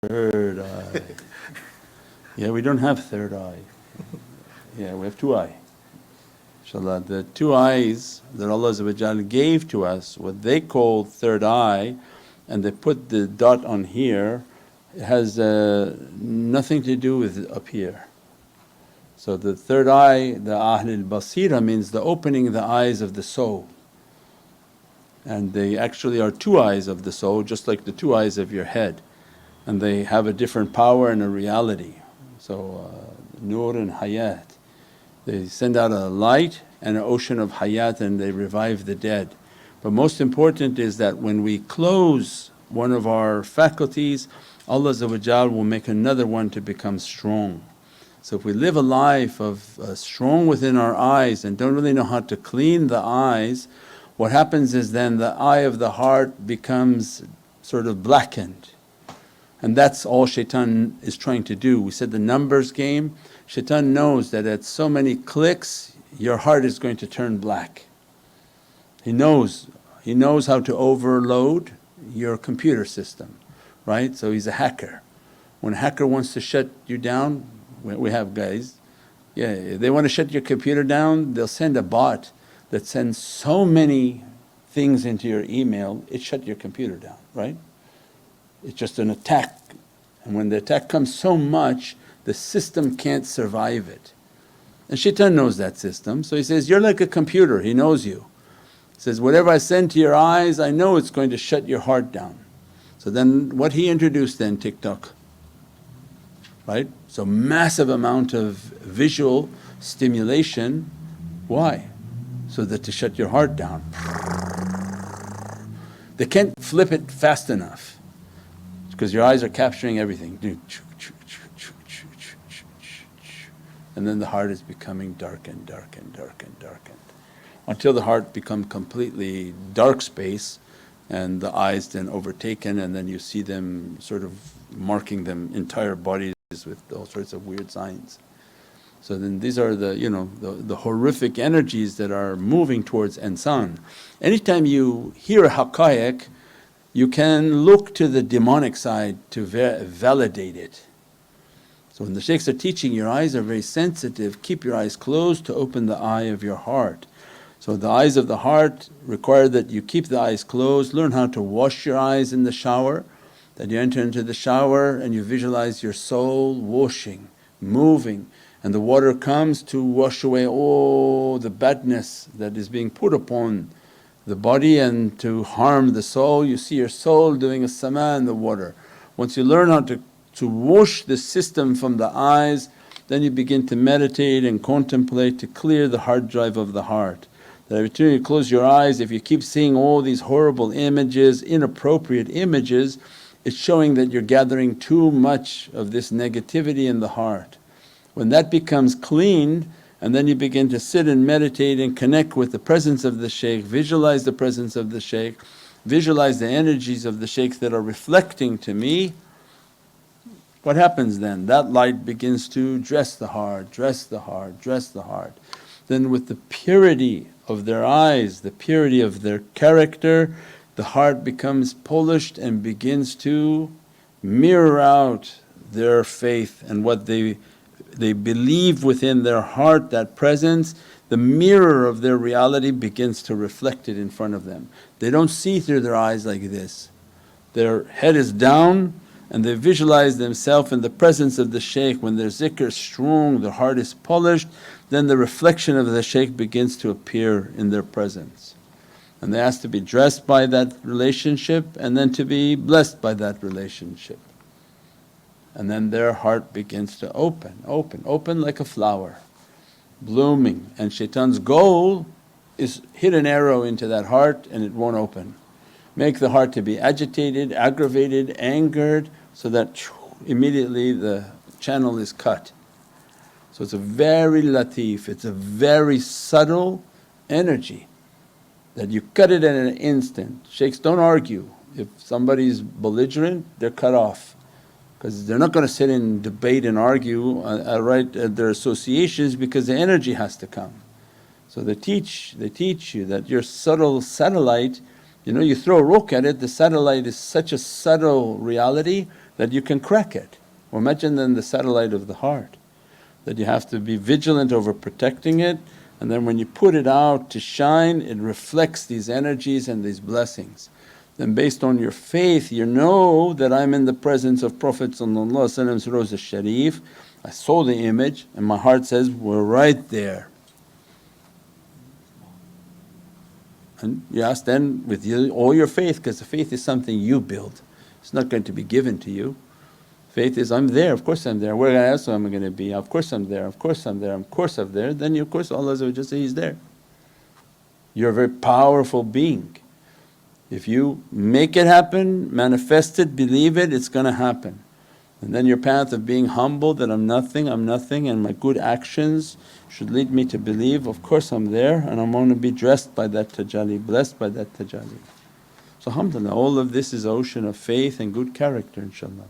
Third eye. Yeah, we don't have third eye. Yeah, we have two eye. InshaAllah, the two eyes that Allah gave to us, what they call third eye, and they put the dot on here, it has nothing to do with up here. So the third eye, the Ahl-e-Basirah, means the opening the eyes of the soul. And they actually are two eyes of the soul, just like the two eyes of your head, and they have a different power and a reality. So Nur and Hayat, they send out a light and an ocean of Hayat and they revive the dead. But most important is that when we close one of our faculties, Allah will make another one to become strong. So if we live a life of strong within our eyes and don't really know how to clean the eyes, what happens is then the eye of the heart becomes sort of blackened. And that's all shaitan is trying to do. We said the numbers game, shaitan knows that at so many clicks your heart is going to turn black. He knows how to overload your computer system, right? So he's a hacker. When a hacker wants to shut you down, we have guys, yeah, they want to shut your computer down, they'll send a bot that sends so many things into your email, it shut your computer down, right? It's just an attack, and when the attack comes so much, the system can't survive it. And shaitan knows that system, so he says, you're like a computer, he knows you. He says, whatever I send to your eyes, I know it's going to shut your heart down. So then what he introduced then? TikTok, right? So massive amount of visual stimulation. Why? So that to shut your heart down. They can't flip it fast enough because your eyes are capturing everything. And then the heart is becoming darkened, darkened, darkened, darkened, until the heart becomes completely dark space and the eyes then overtaken, and then you see them sort of marking them entire bodies with all sorts of weird signs. So then these are the the horrific energies that are moving towards insan. Anytime you hear a haqqaiq, you can look to the demonic side to validate it. So when the shaykhs are teaching, your eyes are very sensitive, keep your eyes closed to open the eye of your heart. So the eyes of the heart require that you keep the eyes closed, learn how to wash your eyes in the shower, that you enter into the shower and you visualize your soul washing, moving, and the water comes to wash away all the badness that is being put upon the body and to harm the soul. You see your soul doing a sama in the water. Once you learn how to wash the system from the eyes, then you begin to meditate and contemplate to clear the hard drive of the heart. That every time you close your eyes, if you keep seeing all these horrible images, inappropriate images, it's showing that you're gathering too much of this negativity in the heart. When that becomes cleaned, and then you begin to sit and meditate and connect with the presence of the shaykh, visualize the presence of the shaykh, visualize the energies of the shaykh that are reflecting to me. What happens then? That light begins to dress the heart, dress the heart, dress the heart. Then with the purity of their eyes, the purity of their character, the heart becomes polished and begins to mirror out their faith and what they believe within their heart, that presence, the mirror of their reality begins to reflect it in front of them. They don't see through their eyes like this, their head is down and they visualize themselves in the presence of the shaykh. When their zikr is strong, their heart is polished, then the reflection of the shaykh begins to appear in their presence. And they ask to be dressed by that relationship and then to be blessed by that relationship. And then their heart begins to open like a flower, blooming. And shaitan's goal is hit an arrow into that heart and it won't open. Make the heart to be agitated, aggravated, angered, so that immediately the channel is cut. So it's a very latif, it's a very subtle energy that you cut it in an instant. Shaykhs don't argue. If somebody's belligerent, they're cut off, because they're not going to sit and debate and argue right at their associations, because the energy has to come. So they teach you that your subtle satellite, you throw a rock at it, the satellite is such a subtle reality that you can crack it. Or imagine then the satellite of the heart, that you have to be vigilant over protecting it, and then when you put it out to shine, it reflects these energies and these blessings. Then based on your faith you know that I'm in the presence of Prophet's Rawza Sharif, I saw the image and my heart says, we're right there. And yes, then with all your faith, because the faith is something you build, it's not going to be given to you. Faith is, I'm there, of course I'm there, where else am I going to be? Of course I'm there, of course I'm there, of course I'm there. Then you, of course Allah say, He's there. You're a very powerful being. If you make it happen, manifest it, believe it, it's going to happen. And then your path of being humble that I'm nothing and my good actions should lead me to believe, of course I'm there and I'm going to be dressed by that tajalli, blessed by that tajalli. So alhamdulillah, all of this is ocean of faith and good character inshaAllah.